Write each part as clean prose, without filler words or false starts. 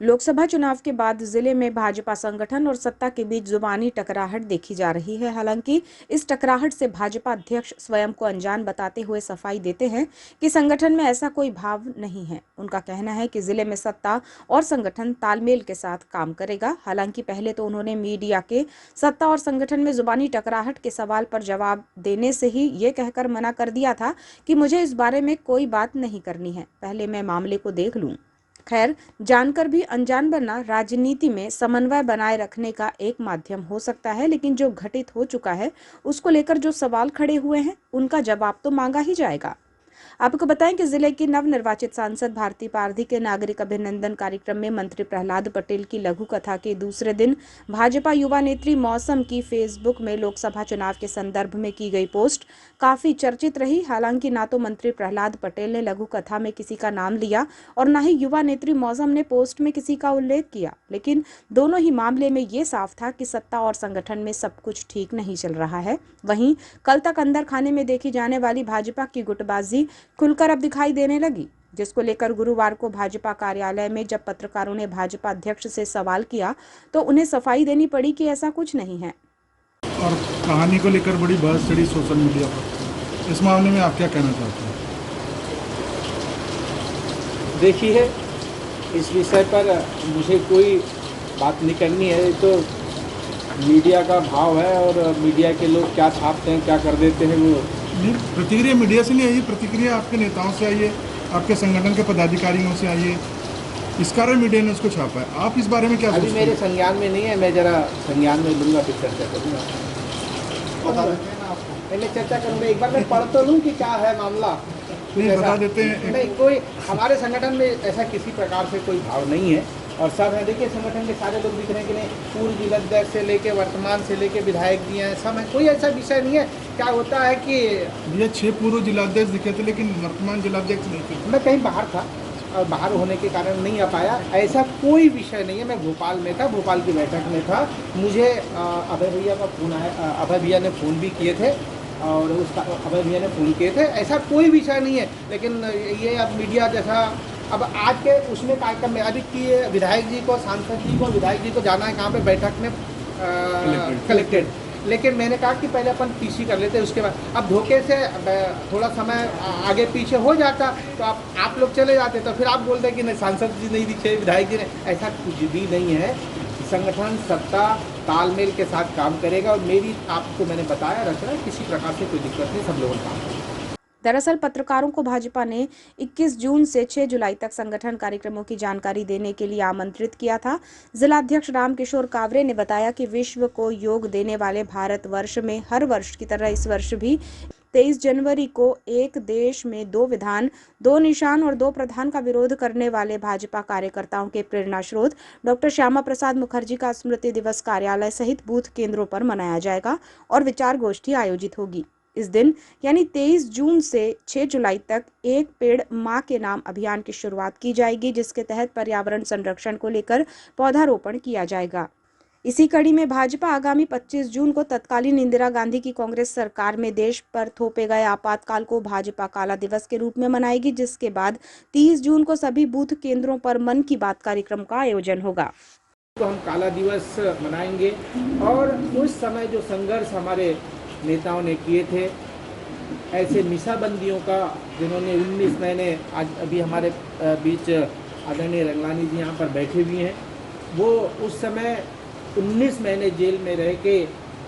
लोकसभा चुनाव के बाद जिले में भाजपा संगठन और सत्ता के बीच जुबानी टकराहट देखी जा रही है। हालांकि इस टकराहट से भाजपा अध्यक्ष स्वयं को अनजान बताते हुए सफाई देते हैं कि संगठन में ऐसा कोई भाव नहीं है। उनका कहना है कि जिले में सत्ता और संगठन तालमेल के साथ काम करेगा। हालांकि पहले तो उन्होंने मीडिया के सत्ता और संगठन में जुबानी टकराहट के सवाल पर जवाब देने से ही ये कहकर मना कर दिया था कि मुझे इस बारे में कोई बात नहीं करनी है, पहले मैं मामले को देख लूं। खैर, जानकर भी अनजान बनना राजनीति में समन्वय बनाए रखने का एक माध्यम हो सकता है, लेकिन जो घटित हो चुका है उसको लेकर जो सवाल खड़े हुए हैं उनका जवाब तो मांगा ही जाएगा। आपको बताएं कि जिले की नवनिर्वाचित सांसद भारती पारधी के नागरिक अभिनंदन कार्यक्रम में मंत्री प्रहलाद पटेल की लघु कथा के दूसरे दिन भाजपा युवा नेत्री मौसम की फेसबुक में लोकसभा चुनाव के संदर्भ में की गई पोस्ट काफी चर्चित रही। हालांकि ना तो मंत्री प्रहलाद पटेल ने लघु कथा में किसी का नाम लिया और ना ही युवा नेत्री मौसम ने पोस्ट में किसी का उल्लेख किया, लेकिन दोनों ही मामले में ये साफ था कि सत्ता और संगठन में सब कुछ ठीक नहीं चल रहा है। वहीं कल तक अंदर खाने में देखी जाने वाली भाजपा की गुटबाजी खुलकर अब दिखाई देने लगी, जिसको लेकर गुरुवार को भाजपा कार्यालय में जब पत्रकारों ने भाजपा अध्यक्ष से सवाल किया तो उन्हें सफाई देनी पड़ी कि ऐसा कुछ नहीं है। और कहानी को लेकर बड़ी बहस चढ़ी सोशल मीडिया पर, इस मामले में आप क्या कहना चाहते हैं? देखिए, इस विषय पर मुझे कोई बात नहीं करनी है। तो मीडिया का भाव है और मीडिया के लोग क्या छापते हैं, क्या कर देते हैं, वो नहीं, प्रतिक्रिया मीडिया से नहीं आई, प्रतिक्रिया आपके नेताओं से आई है, आपके संगठन के पदाधिकारियों से आई है। इस कारण मीडिया ने उसको छापा है। आप इस बारे में क्या सोचते हैं? अभी मेरे संज्ञान में नहीं है, मैं जरा संज्ञान में लूँगा फिर चर्चा करूँगा। पहले चर्चा करूँगा, एक बार मैं पढ़ तो लूँ कि क्या है मामला। नहीं, बता देते हैं। नहीं, कोई हमारे संगठन में ऐसा किसी प्रकार से कोई भाव नहीं है और सब है। देखिए, संगठन के सारे लोग दिख रहे हैं कि नहीं, पूर्व जिलाध्यक्ष से लेके वर्तमान से लेके विधायक जी हैं, सब है, कोई ऐसा विषय नहीं है। क्या होता है कि ये 6 पूर्व जिलाध्यक्ष दिखे थे लेकिन वर्तमान जिलाध्यक्ष नहीं थे। मैं कहीं बाहर था और बाहर होने के कारण नहीं आ पाया। ऐसा कोई विषय नहीं है। मैं भोपाल में था, भोपाल की बैठक में था। मुझे अभय भैया का फ़ोन आया, अभय भैया ने फ़ोन भी किए थे और उसका अभय भैया ने फ़ोन किए थे। ऐसा कोई विषय नहीं है। लेकिन ये अब मीडिया जैसा अब आज के उसमें कार्यक्रम में अभी की विधायक जी को, सांसद जी को, विधायक जी को जाना है कहाँ पे, बैठक में कलेक्टेड। लेकिन मैंने कहा कि पहले अपन पीसी कर लेते, उसके बाद अब धोखे से थोड़ा समय आगे पीछे हो जाता तो आप लोग चले जाते, तो फिर आप बोलते कि नहीं सांसद जी नहीं दिखे, विधायक जी ने। ऐसा कुछ भी नहीं है। संगठन सत्ता तालमेल के साथ काम करेगा और मेरी आपको मैंने बताया रचना, किसी प्रकार से कोई दिक्कत नहीं, सब लोगों काम करेगा। दरअसल पत्रकारों को भाजपा ने 21 जून से 6 जुलाई तक संगठन कार्यक्रमों की जानकारी देने के लिए आमंत्रित किया था। जिलाध्यक्ष रामकिशोर कावरे ने बताया कि विश्व को योग देने वाले भारतवर्ष में हर वर्ष की तरह इस वर्ष भी 23 जनवरी को एक देश में 2 विधान, 2 निशान और 2 प्रधान का विरोध करने वाले भाजपा कार्यकर्ताओं के प्रेरणा स्रोत डॉक्टर श्यामा प्रसाद मुखर्जी का स्मृति दिवस कार्यालय सहित बूथ केंद्रों पर मनाया जाएगा और विचार गोष्ठी आयोजित होगी। इस दिन यानी 23 जून से 6 जुलाई तक एक पेड़ मां के नाम अभियान की शुरुआत की जाएगी, जिसके तहत पर्यावरण संरक्षण को लेकर पौधारोपण किया जाएगा। इसी कड़ी में भाजपा आगामी 25 जून को तत्कालीन इंदिरा गांधी की कांग्रेस सरकार में देश पर थोपे गए आपातकाल को भाजपा काला दिवस के रूप में मनाएगी, जिसके बाद 30 जून को सभी बूथ केंद्रों पर मन की बात कार्यक्रम का आयोजन होगा। तो हम काला दिवस मनाएंगे और उस समय जो संघर्ष हमारे नेताओं ने किए थे, ऐसे निशाबंदियों का, जिन्होंने 19 महीने, आज अभी हमारे बीच आदरणीय रंगलानी जी यहाँ पर बैठे हुए हैं, वो उस समय 19 महीने जेल में रह के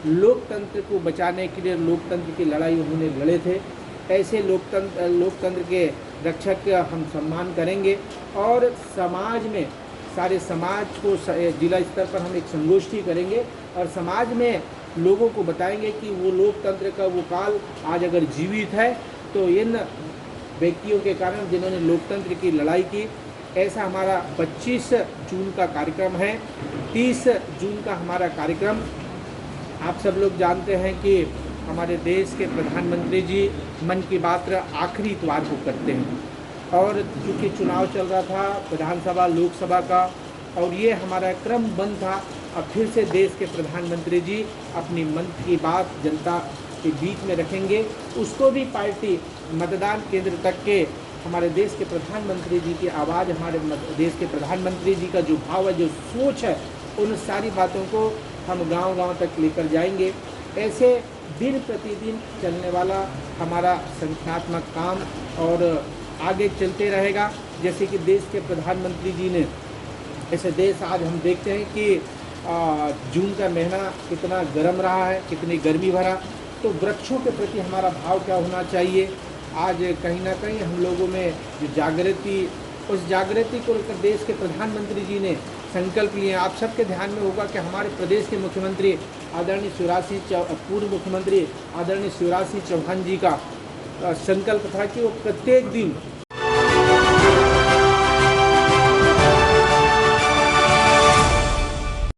लोकतंत्र को बचाने के लिए लोकतंत्र की लड़ाई उन्होंने लड़े थे। ऐसे लोकतंत्र के रक्षक का हम सम्मान करेंगे और समाज में सारे समाज को जिला स्तर पर हम एक संगोष्ठी करेंगे और समाज में लोगों को बताएंगे कि वो लोकतंत्र का वो काल आज अगर जीवित है तो इन व्यक्तियों के कारण जिन्होंने लोकतंत्र की लड़ाई की। ऐसा हमारा 25 जून का कार्यक्रम है। 30 जून का हमारा कार्यक्रम, आप सब लोग जानते हैं कि हमारे देश के प्रधानमंत्री जी मन की बात आखिरी इतवार को करते हैं और चूँकि चुनाव चल रहा था विधानसभा लोकसभा का और ये हमारा क्रम बंद था। अब फिर से देश के प्रधानमंत्री जी अपनी मन की बात जनता के बीच में रखेंगे। उसको भी पार्टी मतदान केंद्र तक के हमारे देश के प्रधानमंत्री जी की आवाज़, हमारे देश के प्रधानमंत्री जी का जो भाव है, जो सोच है, उन सारी बातों को हम गांव-गांव तक लेकर जाएंगे। ऐसे दिन प्रतिदिन चलने वाला हमारा संख्यात्मक काम और आगे चलते रहेगा। जैसे कि देश के प्रधानमंत्री जी ने, ऐसे देश आज हम देखते हैं कि जून का महीना कितना गर्म रहा है, कितनी गर्मी भरा, तो वृक्षों के प्रति हमारा भाव क्या होना चाहिए। आज कहीं ना कहीं हम लोगों में जो जागृति, उस जागृति को लेकर देश के प्रधानमंत्री जी ने संकल्प लिए। आप सबके ध्यान में होगा कि हमारे प्रदेश के मुख्यमंत्री आदरणीय पूर्व मुख्यमंत्री आदरणीय शिवराज सिंह चौहान जी का संकल्प था कि वो प्रत्येक दिन